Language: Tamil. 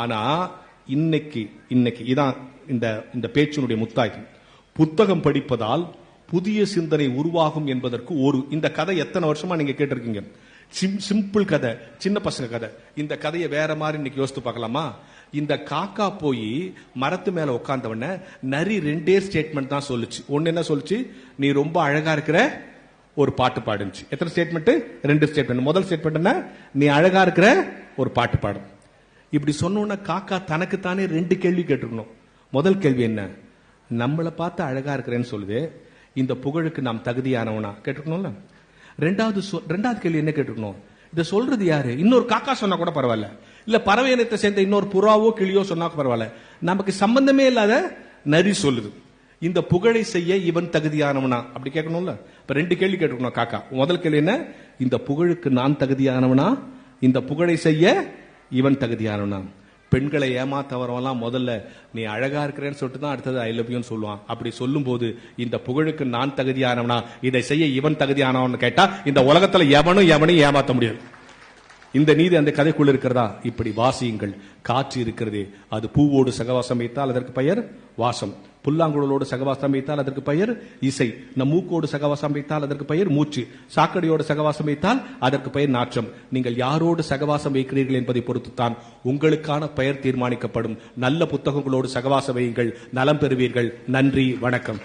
ஆனா இன்னைக்கு இதான் இந்த பேச்சினுடைய முத்தாய்க்கு. புத்தகம் படிப்பதால் புதிய சிந்தனை உருவாகும் என்பதற்கு இந்த கதை எத்தனை வருஷமா நீங்க கேட்டிருக்கீங்க. சிம்பிள் கதை, சின்ன பசங்க கதை. இந்த கதையை வேற மாதிரி இன்னைக்கு யோசித்து பார்க்கலாமா? இந்த காக்கா போய் மரத்து மேல உட்கார்ந்தவன நரி 2 ஸ்டேட்மெண்ட் தான் சொல்லுச்சு. ஒன்னு என்ன சொல்லுச்சு? நீ ரொம்ப அழகா இருக்கிற, ஒரு பாட்டு பாடுச்சு. எத்தனை ஸ்டேட்மெண்ட்? 2 ஸ்டேட்மெண்ட். முதல் ஸ்டேட்மெண்ட் என்ன? நீ அழகா இருக்கிற, ஒரு பாட்டு பாடு. இப்படி சொன்ன காக்கா தனக்கு தானே 2 கேள்வி கேட்டுக்கணும். முதல் கேள்வி என்ன? நம்மளை பார்த்து அழகா இருக்கிறேன்னு சொல்லுது, இந்த புகழுக்கு நாம் தகுதியானவனா கேட்டுக்கணும்ல. ரெண்டாவது கேள்வி என்ன கேட்டுக்கணும்? இதை சொல்றது யாரு? இன்னொரு காக்கா சொன்னா கூட பரவாயில்ல, இல்ல பறவை இனத்தை சேர்ந்த இன்னொரு புறாவோ கிளியோ சொன்னா பரவாயில்ல, நமக்கு சம்பந்தமே இல்லாத நரி சொல்லுது. இந்த புகழை செய்ய இவன் தகுதியானவனா அப்படி கேட்கணும்ல. இப்ப 2 கேள்வி கேட்டுக்கணும் காக்கா. முதல் கேள்வி என்ன? இந்த புகழுக்கு நான் தகுதியானவனா? இந்த புகழை செய்ய இவன் தகுதியானவனா? பெண்களை ஏமாத்தவரெல்லாம் முதல்ல நீ அழகா இருக்கிறேன்னு சொல்லிட்டு தான் அடுத்தது ஐ லவ் யூன்னு சொல்லுவான். அப்படி சொல்லும் போது இந்த புகழுக்கு நான் தகுதியானவனா, இதை செய்ய இவன் தகுதியானவன் கேட்டா இந்த உலகத்துல எவனையும் ஏமாத்த முடியாது. இந்த நீதி அந்த கதைக்குள் இருக்கிறதா? இப்படி வாசியுங்கள். காற்று இருக்கிறதே, அது பூவோடு சகவாசம் வைத்தால் அதற்கு பெயர் வாசம், புல்லாங்குழலோடு சகவாசம் வைத்தால் அதற்கு பெயர் இசை, நம் மூக்கோடு சகவாசம் வைத்தால் அதற்கு பெயர் மூச்சு, சாக்கடையோடு சகவாசம் வைத்தால் அதற்கு பெயர் நாற்றம். நீங்கள் யாரோடு சகவாசம் வைக்கிறீர்கள் என்பதை பொறுத்துத்தான் உங்களுக்கான பெயர் தீர்மானிக்கப்படும். நல்ல புத்தகங்களோடு சகவாசம் வையுங்கள், நலம் பெறுவீர்கள். நன்றி, வணக்கம்.